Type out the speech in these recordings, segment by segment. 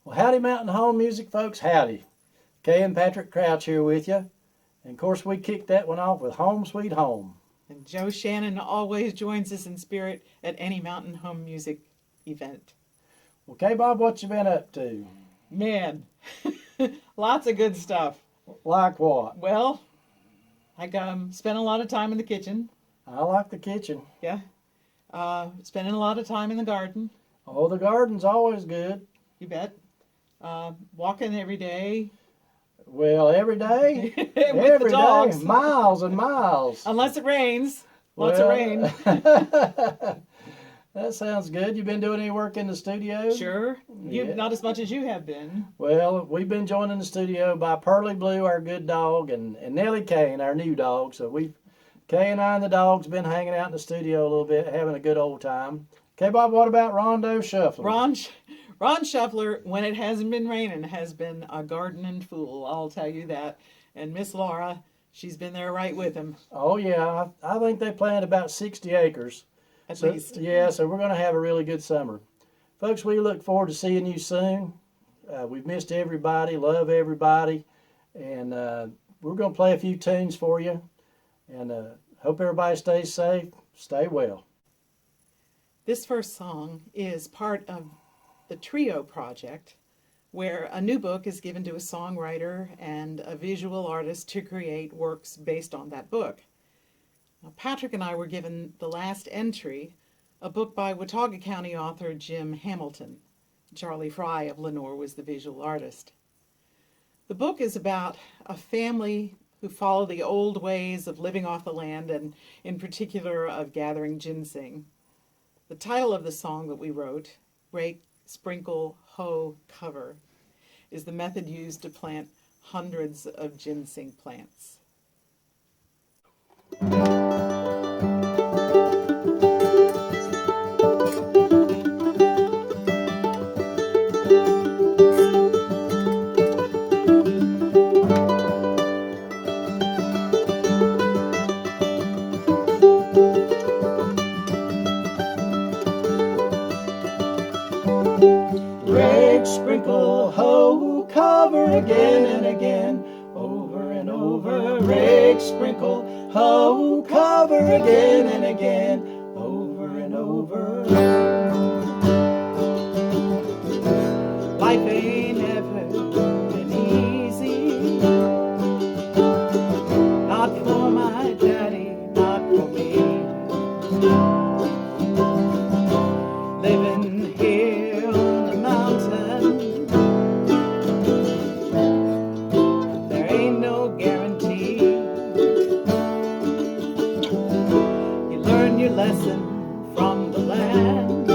Well, howdy, Mountain Home Music folks, howdy. Kay and Patrick Crouch here with you. And of course, we kicked that one off with Home Sweet Home. And Joe Shannon always joins us in spirit at any Mountain Home Music event. Well, Kay Bob, what you been up to? Man, lots of good stuff. Like what? Well, I spent a lot of time in the kitchen. I like the kitchen. Yeah. Spending a lot of time in the garden. Oh, the garden's always good. You bet. Walking every day. Well, every day? With every the dogs. day, miles and miles. Unless it rains. Lots of rain. That sounds good. You been doing any work in the studio? Sure. Yeah. Not as much as you have been. Well, we've been joined in the studio by Pearly Blue, our good dog, and Nellie Kane, our new dog. So Kay and I and the dogs been hanging out in the studio a little bit, having a good old time. Kay Bob, what about Rondo Shuffler? Ron Shuffler, when it hasn't been raining, has been a gardening fool, I'll tell you that. And Miss Laura, she's been there right with him. Oh, yeah. I think they planted about 60 acres. At least. Yeah, so we're going to have a really good summer. Folks, we look forward to seeing you soon. We've missed everybody, love everybody. And we're going to play a few tunes for you. And hope everybody stays safe. Stay well. This first song is part of the Trio project, where a new book is given to a songwriter and a visual artist to create works based on that book. Now, Patrick and I were given the last entry, a book by Watauga County author Jim Hamilton. Charlie Fry of Lenoir was the visual artist. The book is about a family who follow the old ways of living off the land and in particular of gathering ginseng. The title of the song that we wrote, Rake, Sprinkle, Hoe, Cover, is the method used to plant hundreds of ginseng plants. Rake, sprinkle, hoe, cover again and again, over and over. Rake, sprinkle, hoe, cover again and again, over and over. Life ain't ever been easy, not for my daddy, not for me. Living here on the mountain, there ain't no guarantee. You learn your lesson from the land,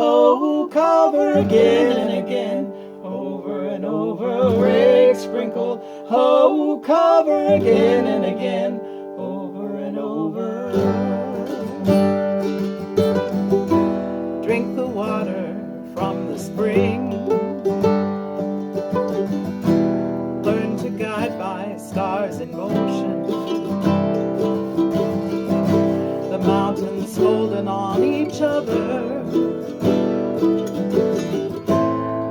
oh, cover again and again, over and over, rake, sprinkle, oh, cover again and again, over and over. Drink the water from the spring. Learn to guide by stars in motion. The mountains holding on each other,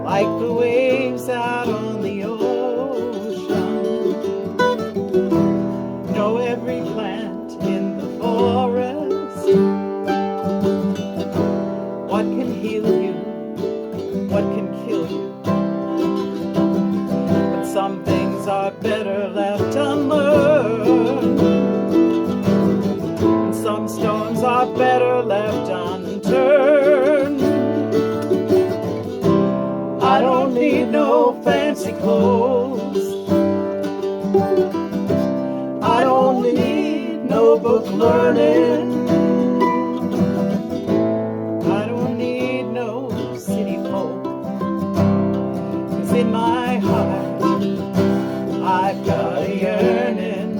like the waves out on the ocean. Know every plant in the forest. What can heal you? What can kill you? But some things are better left unlearned, and some stones are better left unturned. I don't need no fancy clothes. I don't need no book learning. I don't need no city folk. 'Cause in my heart I've got a yearning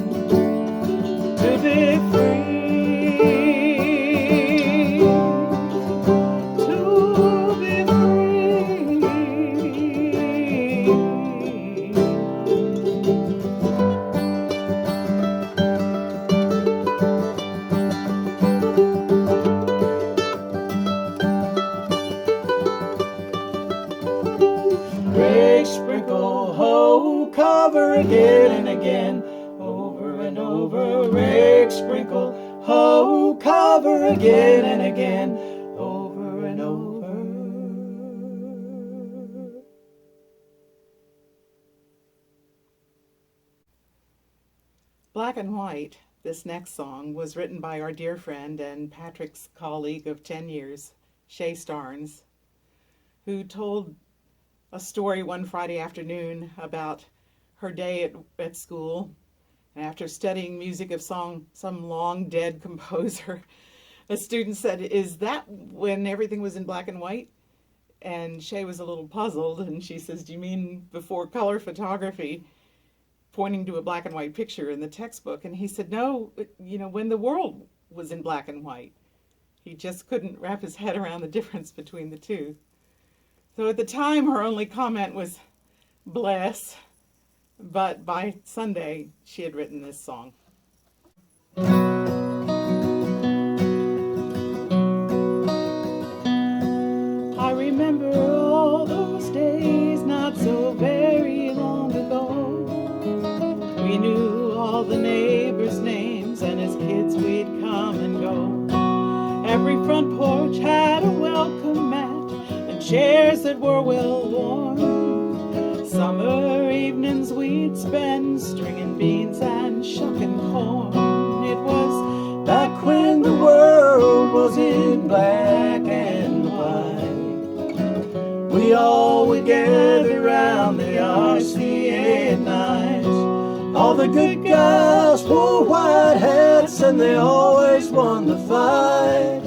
to be free. Rake, sprinkle, ho, cover again and again, over and over, rake, sprinkle, ho, cover again and again, over and over. Black and White, this next song, was written by our dear friend and Patrick's colleague of 10 years, Shay Starnes, who told a story one Friday afternoon about her day at school. And after studying music of some long dead composer, a student said, "Is that when everything was in black and white?" And Shay was a little puzzled, and she says, "Do you mean before color photography?" Pointing to a black and white picture in the textbook. And he said, "No, when the world was in black and white." He just couldn't wrap his head around the difference between the two. So at the time, her only comment was, "Bless," but by Sunday, she had written this song. I remember all those days not so very long ago. We knew all the neighbors' names, and as kids we'd come and go. Every front porch had a welcome mat and chairs that were well worn. Summer evenings we'd spend stringing beans and shucking corn. It was back when the world was in black and white. We all would gather round the RCA at night. All the good guys wore white hats and they always won the fight.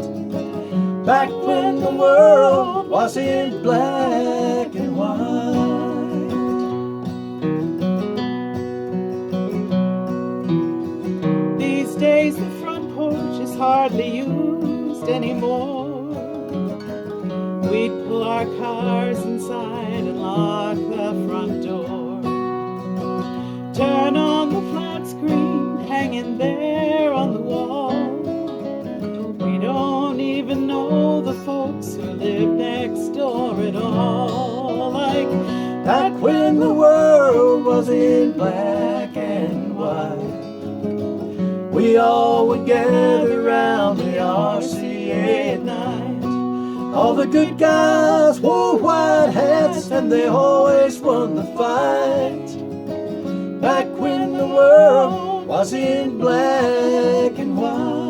Back when the world was in black and white. These days the front porch is hardly used anymore. We'd pull our cars inside and lock the front door. Turn on the flat screen hanging there on the wall. We don't even know the folks who live next door at all. Like back when the world was in black and white. We all would gather round the RCA at night. All the good guys wore white hats and they always won the fight. Back when the world was in black and white.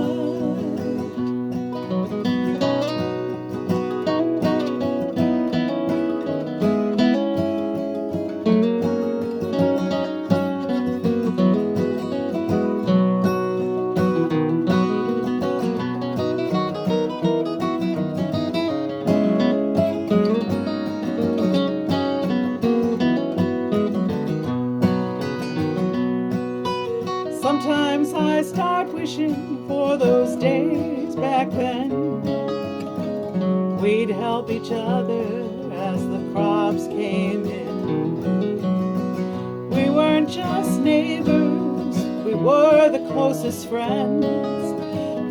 each other as the crops came in. We weren't just neighbors, we were the closest friends.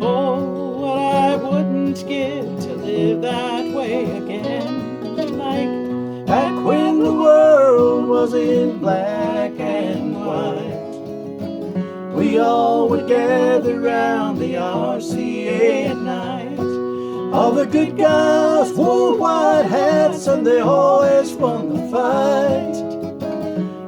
Oh, what I wouldn't give to live that way again. Like Back when the world was in black and white, we all would gather round the RCA at night. All the good guys wore white hats and they always won the fight.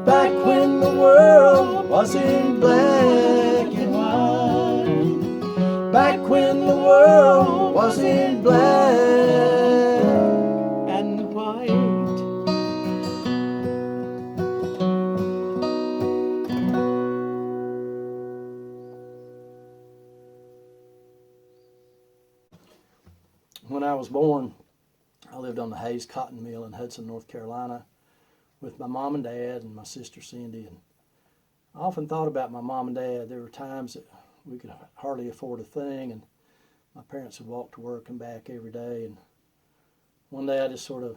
Back when the world was in black and white. Back when the world was in black and white. When I was born, I lived on the Hayes Cotton Mill in Hudson, North Carolina, with my mom and dad and my sister Cindy. And I often thought about my mom and dad. There were times that we could hardly afford a thing, and my parents would walk to work and back every day. And one day I just sort of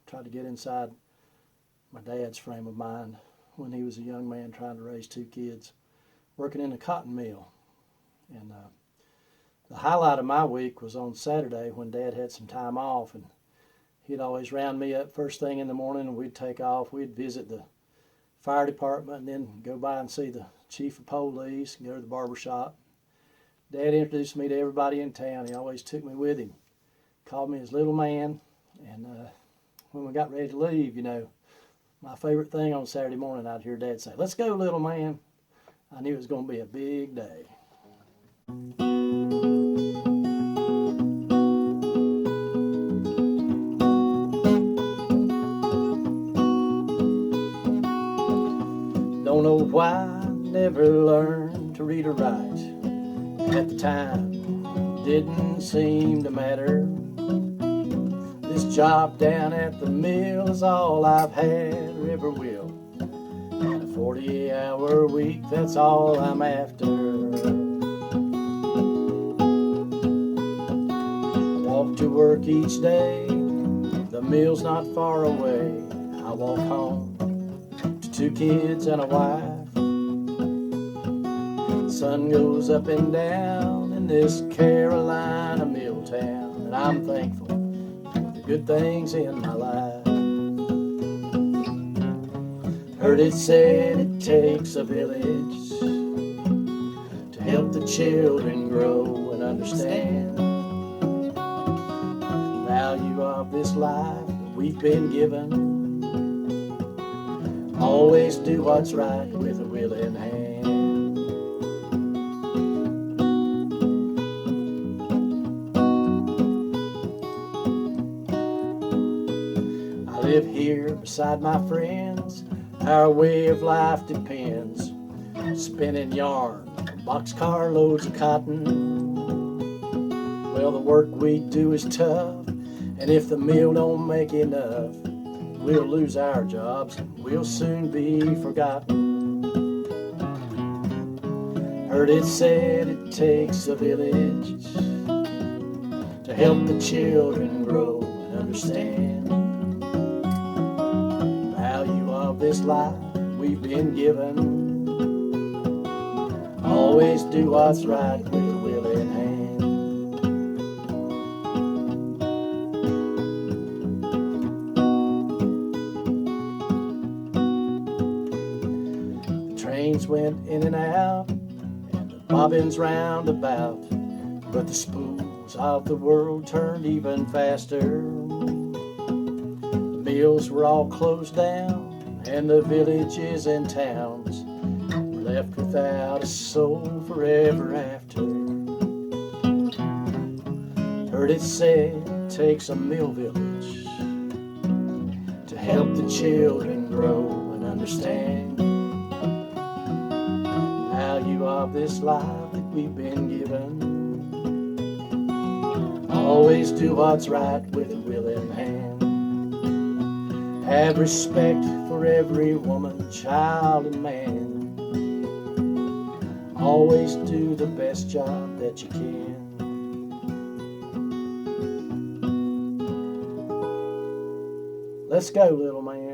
tried to get inside my dad's frame of mind when he was a young man trying to raise two kids, working in a cotton mill. And the highlight of my week was on Saturday when Dad had some time off, and he'd always round me up first thing in the morning, and we'd take off. We'd visit the fire department and then go by and see the chief of police and go to the barber shop. Dad introduced me to everybody in town. He always took me with him, called me his little man. And when we got ready to leave, you know, my favorite thing on Saturday morning, I'd hear Dad say, "Let's go, little man." I knew it was going to be a big day. Don't know why I never learned to read or write. At the time, didn't seem to matter. This job down at the mill is all I've had or ever will. And a 40-hour week, that's all I'm after. Walk to work each day, the mill's not far away. I walk home to two kids and a wife. The sun goes up and down in this Carolina mill town, and I'm thankful for the good things in my life. Heard it said it takes a village to help the children grow and understand the value of this life that we've been given. Always do what's right with a willing hand. I live here beside my friends. Our way of life depends. Spinning yarn, boxcar loads of cotton. Well, the work we do is tough, and if the mill don't make enough, we'll lose our jobs and we'll soon be forgotten. Heard it said it takes a village to help the children grow and understand the value of this life we've been given. Always do what's right with a willing hand. Trains went in and out, and the bobbins round about, but the spools of the world turned even faster. The mills were all closed down, and the villages and towns were left without a soul forever after. Heard it said it takes a mill village to help the children grow and understand value of this life that we've been given. Always do what's right with a willing hand. Have respect for every woman, child, and man. Always do the best job that you can. Let's go, little man.